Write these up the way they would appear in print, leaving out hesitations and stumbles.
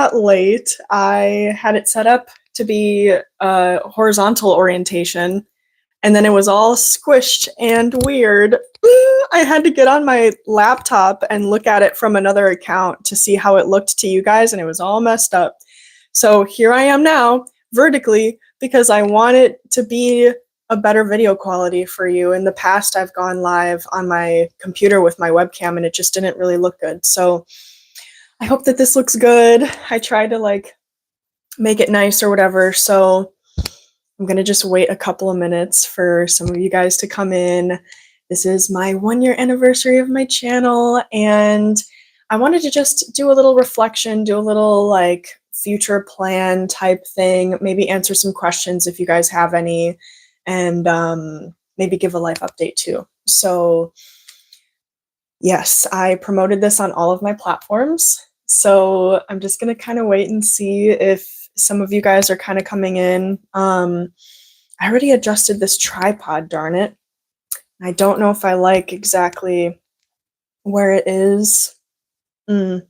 got late. I had it set up to be horizontal orientation, and then it was all squished and weird. I had to get on my laptop and look at it from another account to see how it looked to you guys, and it was all messed up. So here I am now, vertically, because I want it to be a better video quality for you. In the past, I've gone live on my computer with my webcam, and it just didn't really look good. So I hope that this looks good. I tried to like make it nice or whatever. So I'm gonna just wait a couple of minutes for some of you guys to come in. This is my 1-year anniversary of my channel, and I wanted to just do a little reflection, do a little like future plan type thing, maybe answer some questions if you guys have any, and maybe give a life update too. So yes, I promoted this on all of my platforms. So I'm just gonna kind of wait and see if some of you guys are kind of coming in. I already adjusted this tripod, darn it. I don't know if I like exactly where it is. I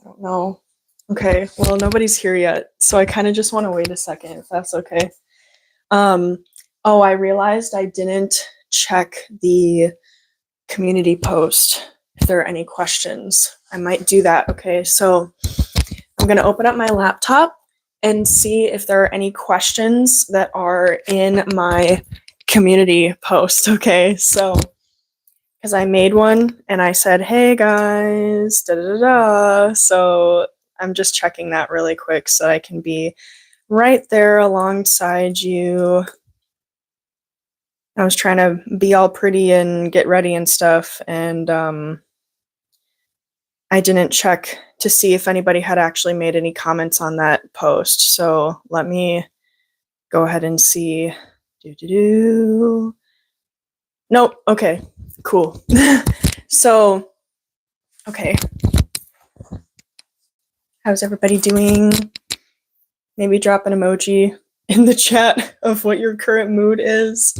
don't know. Okay, well, nobody's here yet, so I kind of just want to wait a second, if that's okay. Oh, I realized I didn't check the community post if there are any questions. I might do that. Okay, so I'm going to open up my laptop and see if there are any questions that are in my community post. Okay, so because I made one and I said, hey guys, da da da da. So I'm just checking that really quick so I can be right there alongside you. I was trying to be all pretty and get ready and stuff, and I didn't check to see if anybody had actually made any comments on that post. So let me go ahead and see. Nope. Okay, cool. So, okay. How's everybody doing? Maybe drop an emoji in the chat of what your current mood is.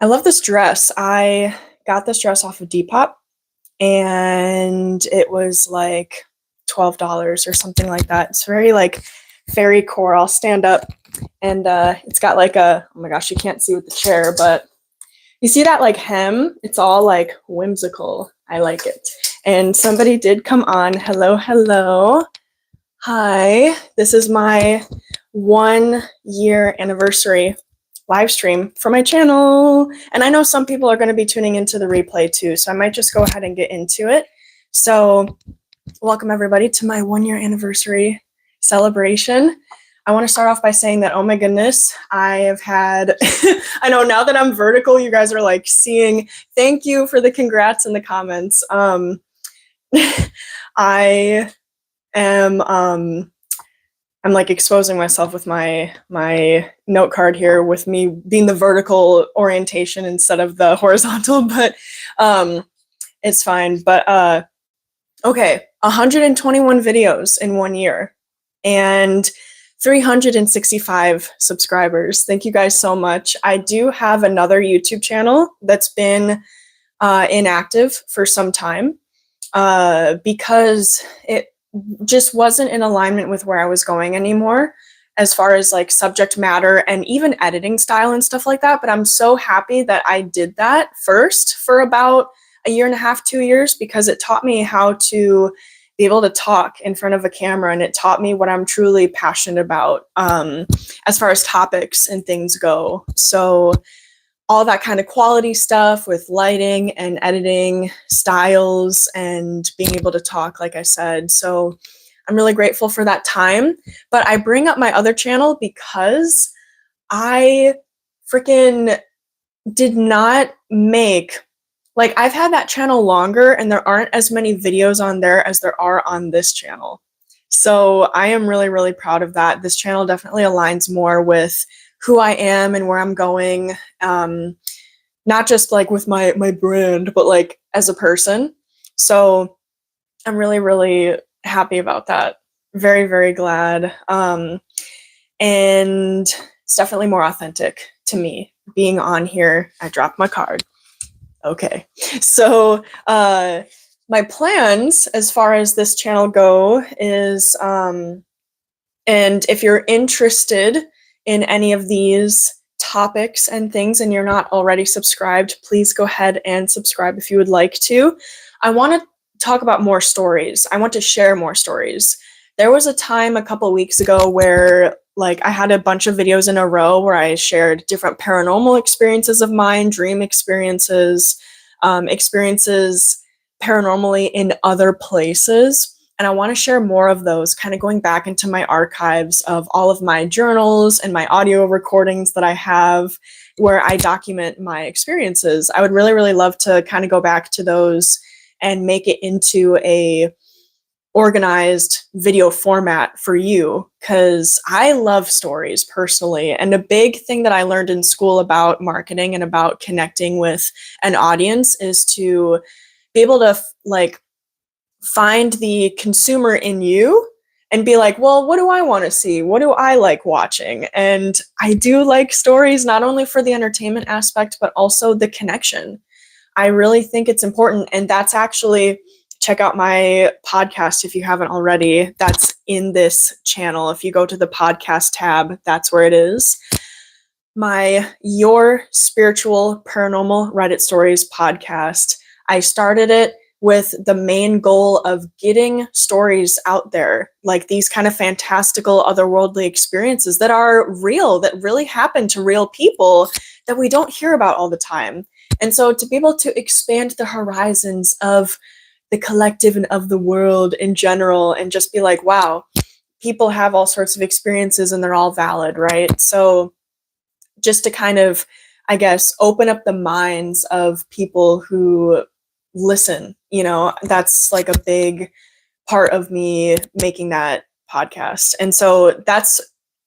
I love this dress. I got this dress off of Depop, and it was like $12 or something like that. It's very like fairy core. I'll stand up, and it's got like a, oh my gosh, you can't see with the chair, but you see that like hem? It's all like whimsical. I like it. And somebody did come on. Hello, hello. Hi. This is my 1-year anniversary live stream for my channel. And I know some people are going to be tuning into the replay too, so I might just go ahead and get into it. So welcome everybody to my 1-year anniversary celebration. I want to start off by saying that, oh my goodness, I have had, I know now that I'm vertical, you guys are like seeing, thank you for the congrats in the comments. I am, I'm like exposing myself with my note card here with me being the vertical orientation instead of the horizontal, but it's fine. But okay, 121 videos in 1 year and 365 subscribers. Thank you guys so much. I do have another YouTube channel that's been inactive for some time because it just wasn't in alignment with where I was going anymore as far as like subject matter and even editing style and stuff like that. But I'm so happy that I did that first for about 1.5 years, 2 years, because it taught me how to be able to talk in front of a camera, and it taught me what I'm truly passionate about as far as topics and things go. So all that kind of quality stuff with lighting and editing styles and being able to talk, like I said. So I'm really grateful for that time. But I bring up my other channel because I freaking did not make, like, I've had that channel longer and there aren't as many videos on there as there are on this channel. So I am really, really proud of that. This channel definitely aligns more with who I am and where I'm going, not just like with my brand, but like as a person. So I'm really, really happy about that. Very, very glad. And it's definitely more authentic to me being on here. I dropped my card. Okay. So my plans as far as this channel go is, and if you're interested in any of these topics and things and you're not already subscribed, please go ahead and subscribe if you would like to. I want to talk about more stories. I want to share more stories. There was a time a couple weeks ago where like I had a bunch of videos in a row where I shared different paranormal experiences of mine, dream experiences, experiences paranormally in other places. And I want to share more of those, kind of going back into my archives of all of my journals and my audio recordings that I have where I document my experiences. I would really, really love to kind of go back to those and make it into a organized video format for you, because I love stories personally. And a big thing that I learned in school about marketing and about connecting with an audience is to be able to like find the consumer in you and be like, well, what do I want to see? What do I like watching? And I do like stories, not only for the entertainment aspect, but also the connection. I really think it's important. And that's actually, check out my podcast if you haven't already. That's in this channel. If you go to the podcast tab, that's where it is. My Your Spiritual Paranormal Reddit Stories podcast. I started it with the main goal of getting stories out there, like these kind of fantastical otherworldly experiences that are real, that really happen to real people that we don't hear about all the time. And so to be able to expand the horizons of the collective and of the world in general and just be like, wow, people have all sorts of experiences and they're all valid, right? So just to kind of, I guess, open up the minds of people who listen, you know, that's like a big part of me making that podcast. And so that's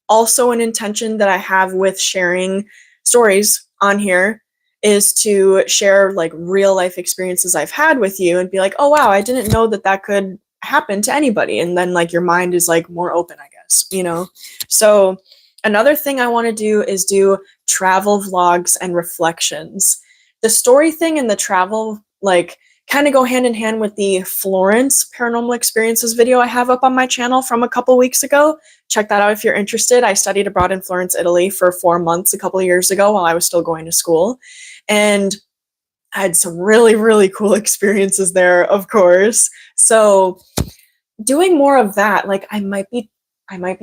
also an intention that I have with sharing stories on here, is to share like real life experiences I've had with you and be like, oh wow, I didn't know that that could happen to anybody. And then like your mind is like more open, I guess, you know? So another thing I want to do is do travel vlogs and reflections. The story thing and the travel like kind of go hand in hand with the Florence paranormal experiences video I have up on my channel from a couple weeks ago. Check that out if you're interested. I studied abroad in Florence, Italy for 4 months a couple of years ago while I was still going to school. And I had some really, really cool experiences there, of course. So doing more of that, like I might be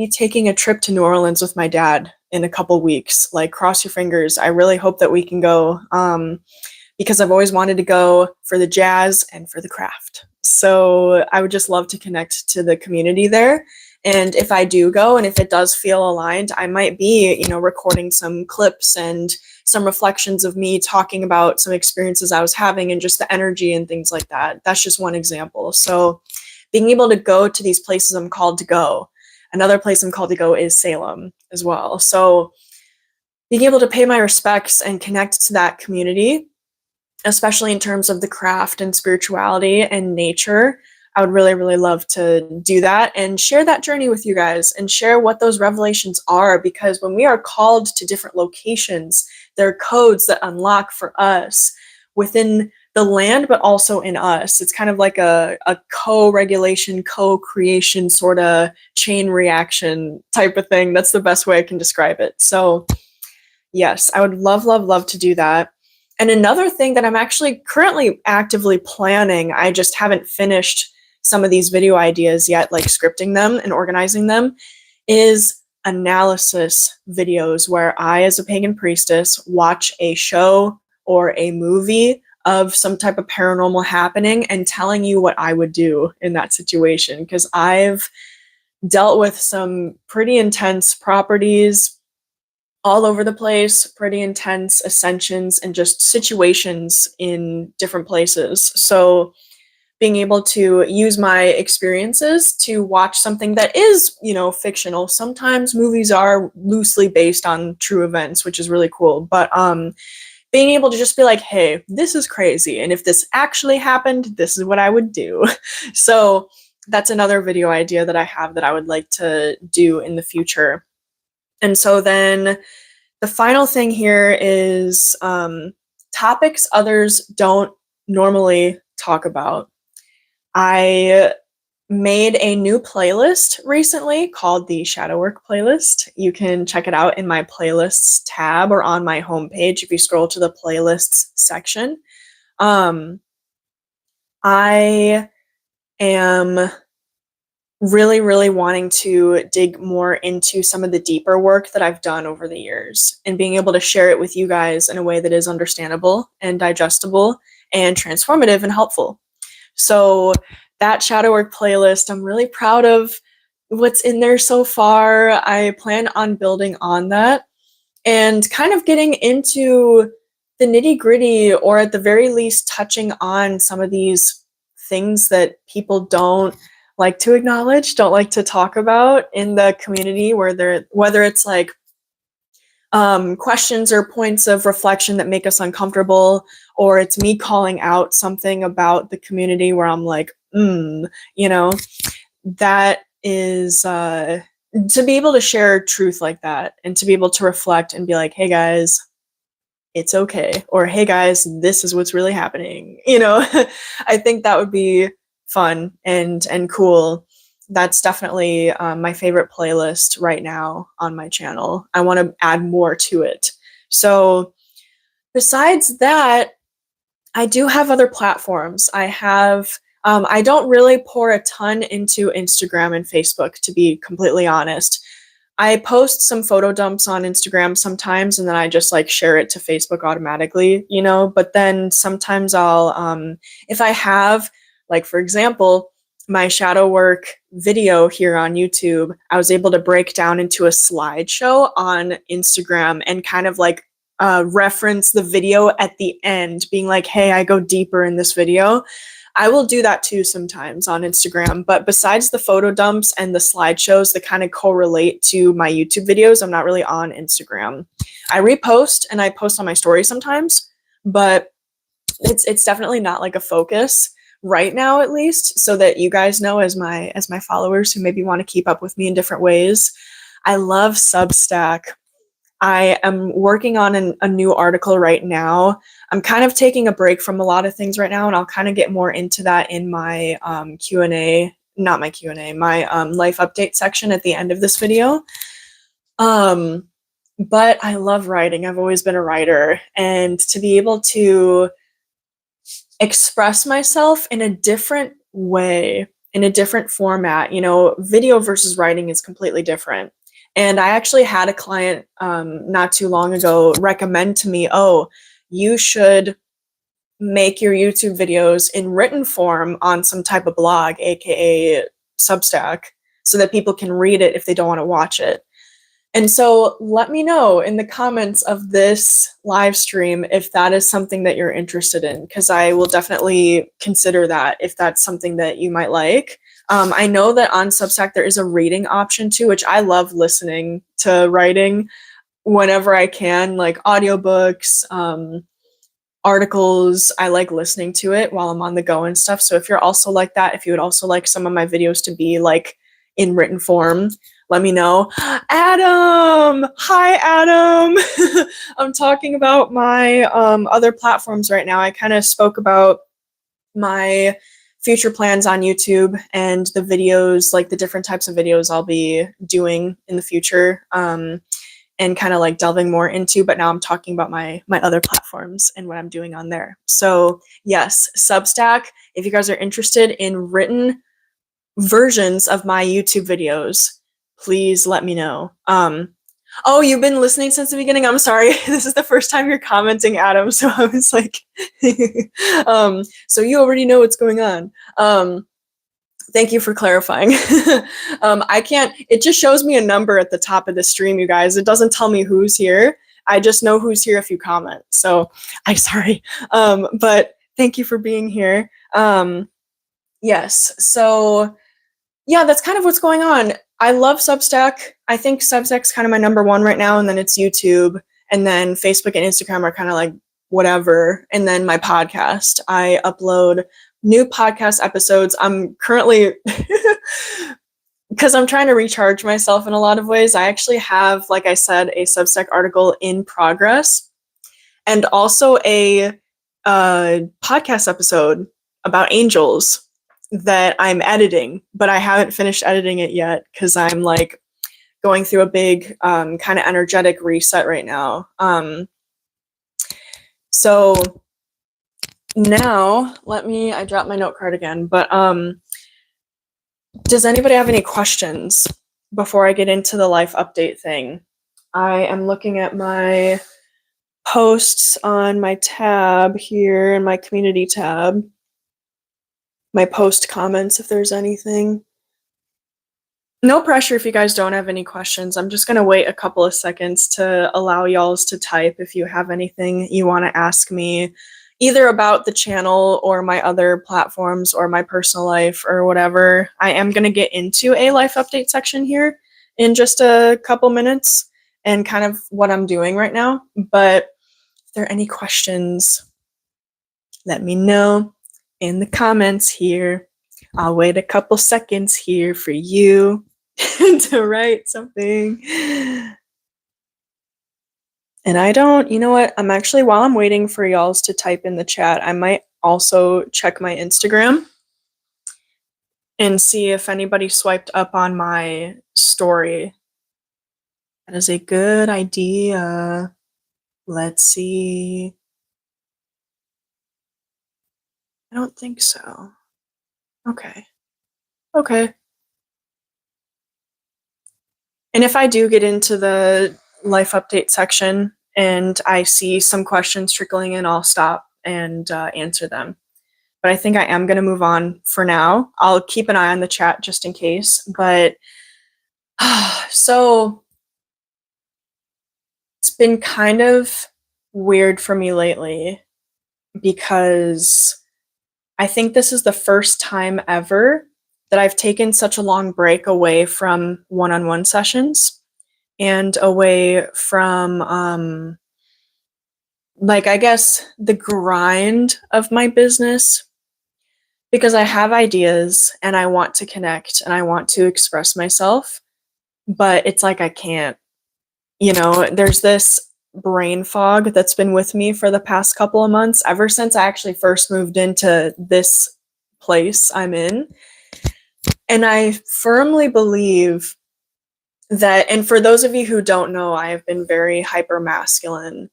taking a trip to New Orleans with my dad in a couple weeks. Like cross your fingers. I really hope that we can go. Because I've always wanted to go for the jazz and for the craft. So I would just love to connect to the community there. And if I do go and if it does feel aligned, I might be, you know, recording some clips and some reflections of me talking about some experiences I was having and just the energy and things like that. That's just one example. So being able to go to these places I'm called to go. Another place I'm called to go is Salem as well. So being able to pay my respects and connect to that community, especially in terms of the craft and spirituality and nature, I would really, really love to do that and share that journey with you guys and share what those revelations are. Because when we are called to different locations, there are codes that unlock for us within the land, but also in us. It's kind of like a co-regulation, co-creation sort of chain reaction type of thing. That's the best way I can describe it. So yes, I would love, love, love to do that. And another thing that I'm actually currently actively planning, I just haven't finished some of these video ideas yet, like scripting them and organizing them, is analysis videos where I, as a pagan priestess, watch a show or a movie of some type of paranormal happening and telling you what I would do in that situation. Because I've dealt with some pretty intense properties all over the place, pretty intense ascensions and just situations in different places. So being able to use my experiences to watch something that is, you know, fictional. Sometimes movies are loosely based on true events, which is really cool. But being able to just be like, hey, this is crazy. And if this actually happened, this is what I would do. So that's another video idea that I have that I would like to do in the future. And so then the final thing here is topics others don't normally talk about. I made a new playlist recently called the Shadow Work playlist. You can check it out in my playlists tab or on my homepage if you scroll to the playlists section. I am really, really wanting to dig more into some of the deeper work that I've done over the years and being able to share it with you guys in a way that is understandable and digestible and transformative and helpful. So that Shadow Work playlist, I'm really proud of what's in there so far. I plan on building on that and kind of getting into the nitty-gritty, or at the very least touching on some of these things that people don't like to acknowledge, don't like to talk about in the community, whether it's like questions or points of reflection that make us uncomfortable, or it's me calling out something about the community where I'm like, that is to be able to share truth like that and to be able to reflect and be like, hey guys, it's okay. Or hey guys, this is what's really happening. I think that would be fun and cool. That's definitely my favorite playlist right now on my channel. I want to add more to it. So besides that, I do have other platforms. I don't really pour a ton into Instagram and Facebook, to be completely honest. I post some photo dumps on Instagram sometimes, and then I just like share it to Facebook automatically, but then sometimes I'll, if I have, like, for example, my shadow work video here on YouTube, I was able to break down into a slideshow on Instagram and kind of like reference the video at the end, being like, hey, I go deeper in this video. I will do that too sometimes on Instagram, but besides the photo dumps and the slideshows that kind of correlate to my YouTube videos, I'm not really on Instagram. I repost and I post on my story sometimes, but it's definitely not like a focus right now, at least, so that you guys know, as my followers who maybe want to keep up with me in different ways. I love Substack. I am working on a new article right now. I'm kind of taking a break from a lot of things right now, and I'll kind of get more into that in my Q&A, not my Q&A, my life update section at the end of this video. But I love writing. I've always been a writer, and to be able to express myself in a different way, in a different format, video versus writing is completely different. And I actually had a client not too long ago recommend to me, oh, you should make your YouTube videos in written form on some type of blog, aka Substack, so that people can read it if they don't want to watch it. And so let me know in the comments of this live stream if that is something that you're interested in, because I will definitely consider that if that's something that you might like. I know that on Substack there is a reading option too, which I love listening to writing whenever I can, like audiobooks, articles. I like listening to it while I'm on the go and stuff. So if you're also like that, if you would also like some of my videos to be like in written form, let me know. Adam! Hi, Adam! I'm talking about my other platforms right now. I kind of spoke about my future plans on YouTube and the videos, like the different types of videos I'll be doing in the future, and kind of like delving more into, but now I'm talking about my other platforms and what I'm doing on there. So yes, Substack, if you guys are interested in written versions of my YouTube videos, please let me know. Oh, you've been listening since the beginning? I'm sorry. This is the first time you're commenting, Adam. So I was like, so you already know what's going on. Thank you for clarifying. It just shows me a number at the top of the stream, you guys. It doesn't tell me who's here. I just know who's here if you comment. So I'm sorry. But thank you for being here. Yes. So yeah, that's kind of what's going on. I love Substack. I think Substack's kind of my number one right now, and then it's YouTube, and then Facebook and Instagram are kind of like whatever, and then my podcast. I upload new podcast episodes. I'm currently because I'm trying to recharge myself in a lot of ways. I actually have, like I said, a Substack article in progress, and also a podcast episode about angels that I'm editing, but I haven't finished editing it yet because I'm like going through a big kind of energetic reset right now. So now I dropped my note card again, but does anybody have any questions before I get into the life update thing? I am looking at my posts on my tab here in my community tab, my post comments if there's anything. No pressure if you guys don't have any questions. I'm just going to wait a couple of seconds to allow y'alls to type if you have anything you want to ask me, either about the channel or my other platforms or my personal life or whatever. I am going to get into a life update section here in just a couple minutes and kind of what I'm doing right now. But if there are any questions, let me know in the comments here. I'll wait a couple seconds here for you to write something. And I don't, you know what? I'm actually, while I'm waiting for y'all to type in the chat, I might also check my Instagram and see if anybody swiped up on my story. That is a good idea. Let's see. I don't think so. Okay. Okay. And if I do get into the life update section and I see some questions trickling in, I'll stop and answer them. But I think I am going to move on for now. I'll keep an eye on the chat just in case. But so it's been kind of weird for me lately because I think this is the first time ever that I've taken such a long break away from one-on-one sessions and away from, like, I guess the grind of my business, because I have ideas and I want to connect and I want to express myself, but it's like I can't. You know, there's this brain fog that's been with me for the past couple of months, ever since I actually first moved into this place I'm in. And I firmly believe that, and for those of you who don't know, I have been very hyper masculine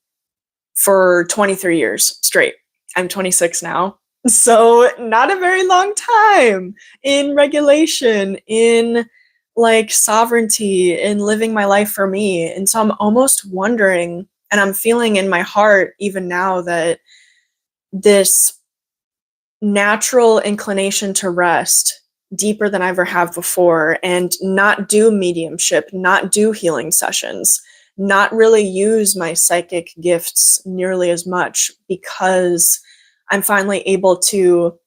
for 23 years straight. I'm 26 now. So not a very long time in regulation, in like sovereignty, in living my life for me. And so I'm almost wondering, and I'm feeling in my heart even now, that this natural inclination to rest deeper than I ever have before and not do mediumship, not do healing sessions, not really use my psychic gifts nearly as much, because I'm finally able to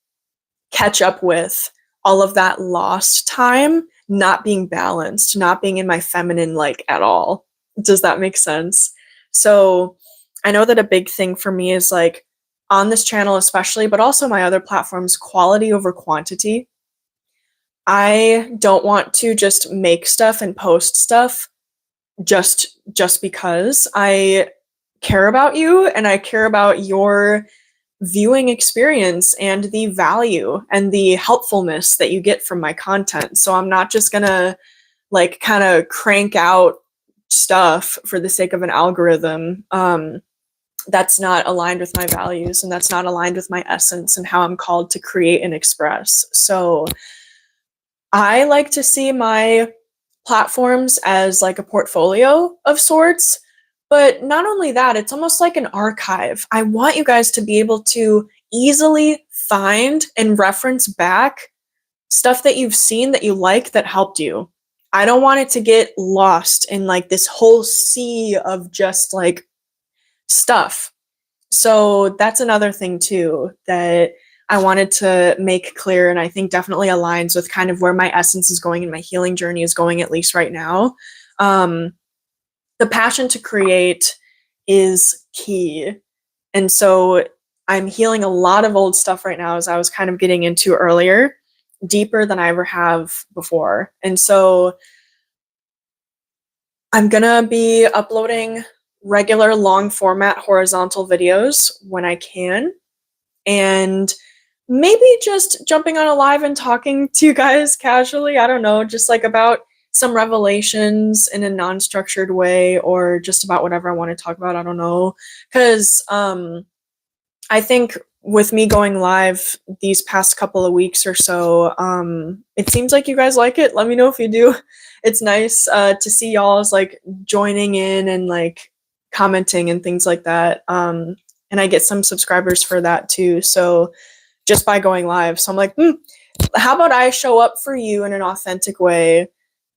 catch up with all of that lost time, not being balanced, not being in my feminine like at all. Does that make sense? So I know that a big thing for me is like on this channel especially, but also my other platforms, quality over quantity. I don't want to just make stuff and post stuff just because. I care about you and I care about your viewing experience and the value and the helpfulness that you get from my content. So I'm not just gonna like kind of crank out stuff for the sake of an algorithm that's not aligned with my values and that's not aligned with my essence and how I'm called to create and express. So I like to see my platforms as like a portfolio of sorts. But not only that, it's almost like an archive. I want you guys to be able to easily find and reference back stuff that you've seen that you like that helped you. I don't want it to get lost in like this whole sea of just like stuff. So that's another thing too that I wanted to make clear, and I think definitely aligns with kind of where my essence is going and my healing journey is going, at least right now. The passion to create is key. And so I'm healing a lot of old stuff right now, as I was kind of getting into earlier, deeper than I ever have before. And so I'm gonna be uploading regular long format horizontal videos when I can, and maybe just jumping on a live and talking to you guys casually. I don't know, just like about some revelations in a non-structured way, or just about whatever I want to talk about. I don't know, because I think with me going live these past couple of weeks or so, it seems like you guys like it. Let me know if you do. It's nice to see y'all's like joining in and like commenting and things like that. And I get some subscribers for that too. So just by going live. So I'm like, how about I show up for you in an authentic way?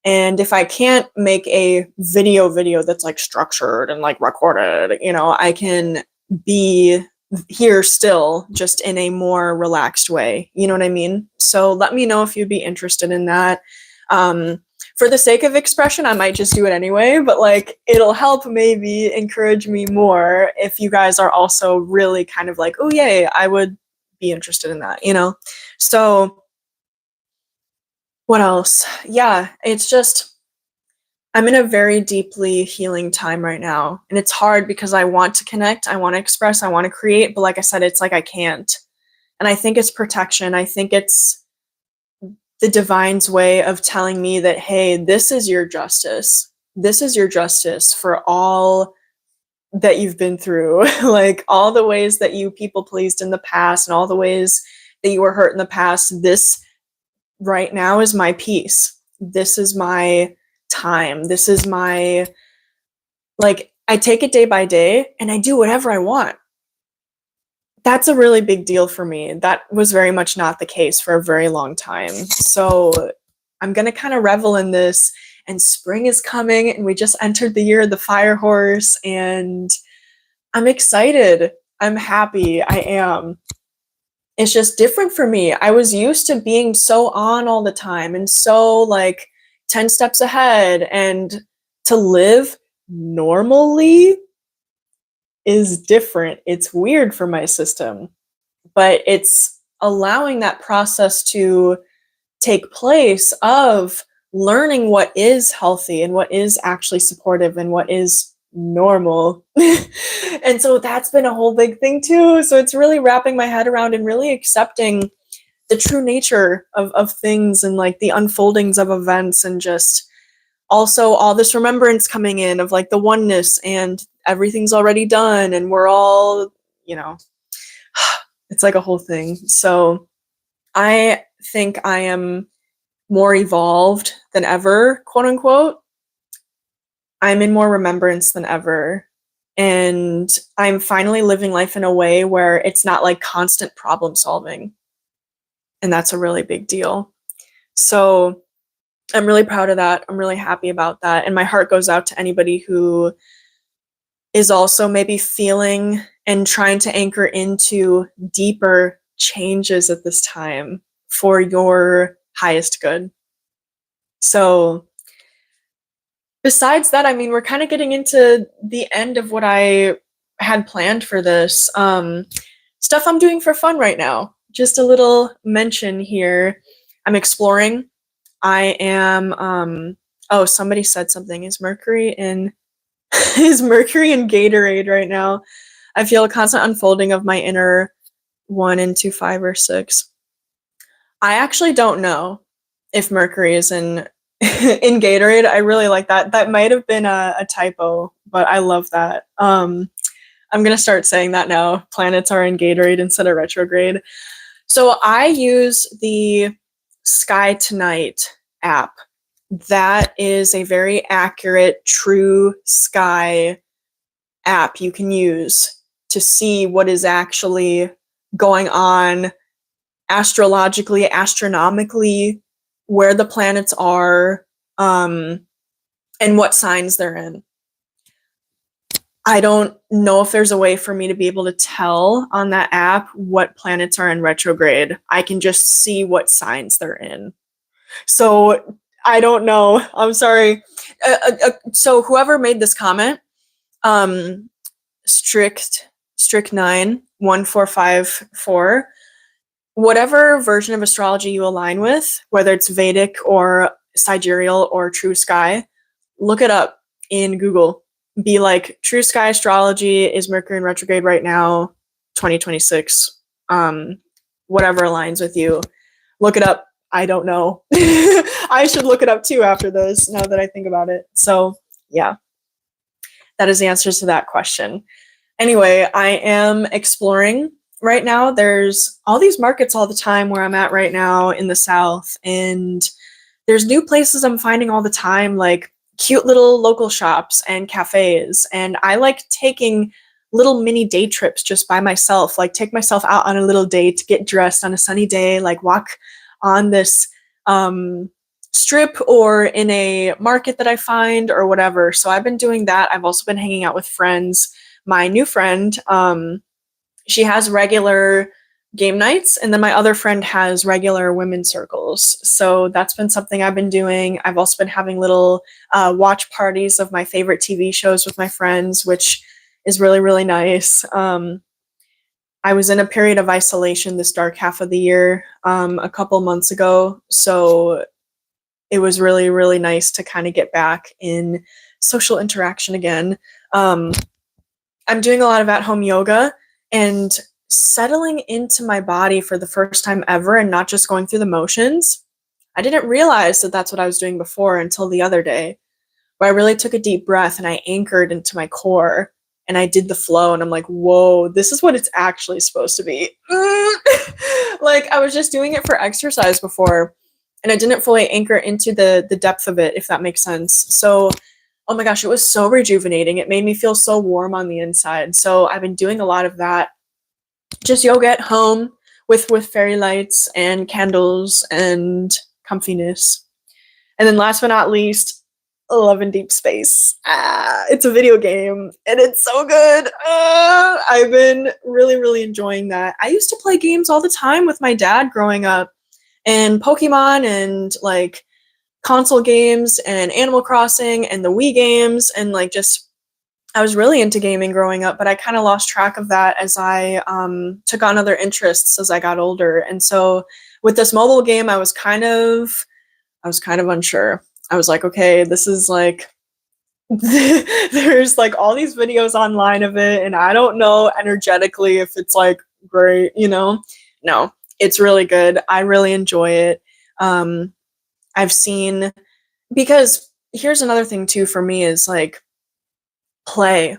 And if I can't make a video that's like structured and like recorded, you know, I can be here still, just in a more relaxed way. You know what I mean? So let me know if you'd be interested in that. For the sake of expression, I might just do it anyway, but like it'll help maybe encourage me more if you guys are also really kind of like, oh yay, I would be interested in that, you know? So what else? Yeah, it's just, I'm in a very deeply healing time right now. And it's hard because I want to connect, I want to express, I want to create, but like I said, it's like I can't. And I think it's protection. I think it's the divine's way of telling me that, hey, this is your justice. This is your justice for all that you've been through. Like all the ways that you people pleased in the past and all the ways that you were hurt in the past. This right now is my peace. This is my time. This is my, like, I take it day by day and I do whatever I want. That's a really big deal for me. That was very much not the case for a very long time. So I'm going to kind of revel in this, and spring is coming and we just entered the year of the fire horse, and I'm excited. I'm happy. I am. It's just different for me. I was used to being so on all the time and so like 10 steps ahead, and to live normally is different. It's weird for my system, but it's allowing that process to take place of learning what is healthy and what is actually supportive and what is normal. And so that's been a whole big thing too. So it's really wrapping my head around and really accepting the true nature of things and like the unfoldings of events, and just also all this remembrance coming in of like the oneness and everything's already done and we're all, you know, it's like a whole thing. So I think I am more evolved than ever, quote unquote. I'm in more remembrance than ever. And I'm finally living life in a way where it's not like constant problem solving. And that's a really big deal. So I'm really proud of that. I'm really happy about that. And my heart goes out to anybody who is also maybe feeling and trying to anchor into deeper changes at this time for your highest good. So besides that, I mean, we're kind of getting into the end of what I had planned for this. Stuff I'm doing for fun right now. Just a little mention here. I'm exploring. I am, oh, somebody said something. Is Mercury in Gatorade right now? I feel a constant unfolding of my inner 1 and 2, 5 or 6. I actually don't know if Mercury is in in Gatorade. I really like that. That might have been a typo, but I love that. I'm gonna start saying that now. Planets are in Gatorade instead of retrograde. So I use the Sky Tonight app. That is a very accurate, true sky app you can use to see what is actually going on astrologically, astronomically, where the planets are, and what signs they're in. I don't know if there's a way for me to be able to tell on that app what planets are in retrograde. I can just see what signs they're in. So I don't know. I'm sorry. So whoever made this comment, strict 91454, whatever version of astrology you align with, whether it's Vedic or sidereal or true sky, look it up in Google. Be like, true sky astrology, is Mercury in retrograde right now, 2026. Whatever aligns with you. Look it up. I don't know. I should look it up too after this, now that I think about it. So, yeah, that is the answers to that question. Anyway, I am exploring right now. There's all these markets all the time where I'm at right now in the South, and there's new places I'm finding all the time, like cute little local shops and cafes. And I like taking little mini day trips just by myself, like take myself out on a little date, get dressed on a sunny day, like walk on this strip or in a market that I find or whatever. So I've been doing that. I've also been hanging out with friends. My new friend, she has regular game nights, and then my other friend has regular women's circles. So that's been something I've been doing. I've also been having little watch parties of my favorite TV shows with my friends, which is really, really nice. I was in a period of isolation this dark half of the year a couple months ago. So it was really, really nice to kind of get back in social interaction again. I'm doing a lot of at-home yoga and settling into my body for the first time ever and not just going through the motions. I didn't realize that that's what I was doing before until the other day, where I really took a deep breath and I anchored into my core and I did the flow, and I'm like, whoa, this is what it's actually supposed to be. Like, I was just doing it for exercise before, and I didn't fully anchor into the depth of it, if that makes sense. So, oh my gosh, it was so rejuvenating. It made me feel so warm on the inside. So I've been doing a lot of that. Just yoga at home with fairy lights and candles and comfiness. And then last but not least, Love in Deep Space. It's a video game and it's so good. I've been really, really enjoying that. I used to play games all the time with my dad growing up, and Pokemon and like console games and Animal Crossing and the Wii games, and like just I was really into gaming growing up, but I kind of lost track of that as I took on other interests as I got older. And so with this mobile game, I was kind of unsure. I was like, okay, this is like there's like all these videos online of it, and I don't know energetically if it's like great, you know? No, it's really good. I really enjoy it. I've seen, because here's another thing too for me is like play.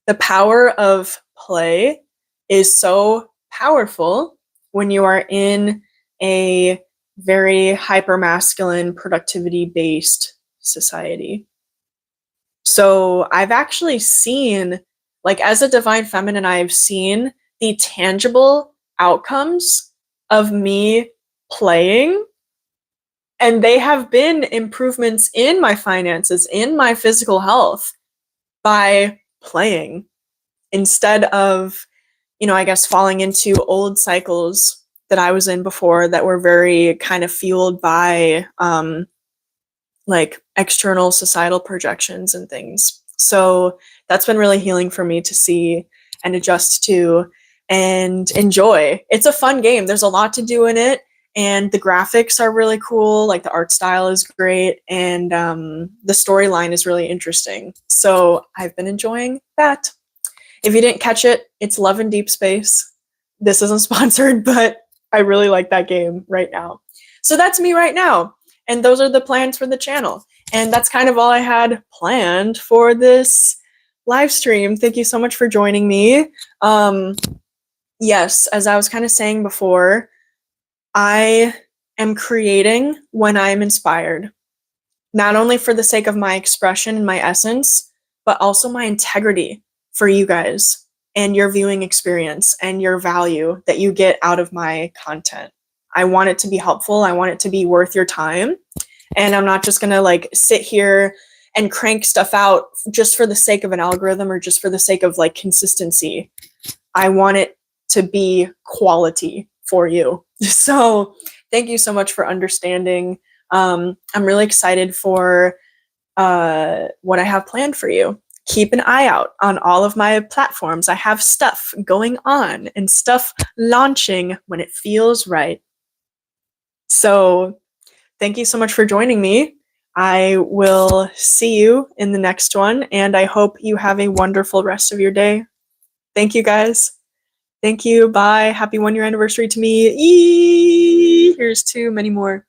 The power of play is so powerful when you are in a very hyper-masculine, productivity-based society. So I've actually seen, like as a divine feminine, I've seen the tangible outcomes of me playing, and they have been improvements in my finances, in my physical health, by playing instead of, I guess, falling into old cycles that I was in before that were very kind of fueled by like external societal projections and things. So that's been really healing for me to see and adjust to and enjoy. It's a fun game. There's a lot to do in it, and the graphics are really cool. Like the art style is great, and the storyline is really interesting. So I've been enjoying that. If you didn't catch it, it's Love in Deep Space. This isn't sponsored, but I really like that game right now. So that's me right now. And those are the plans for the channel. And that's kind of all I had planned for this live stream. Thank you so much for joining me. Yes, as I was kind of saying before, I am creating when I'm inspired, not only for the sake of my expression and my essence, but also my integrity for you guys and your viewing experience and your value that you get out of my content. I want it to be helpful. I want it to be worth your time. And I'm not just gonna like sit here and crank stuff out just for the sake of an algorithm or just for the sake of like consistency. I want it to be quality for you. So thank you so much for understanding. I'm really excited for what I have planned for you. keep an eye out on all of my platforms. I have stuff going on and stuff launching when it feels right. So thank you so much for joining me. I will see you in the next one, and I hope you have a wonderful rest of your day. Thank you, guys. Thank you. Bye. Happy 1-year anniversary to me. Here's to many more.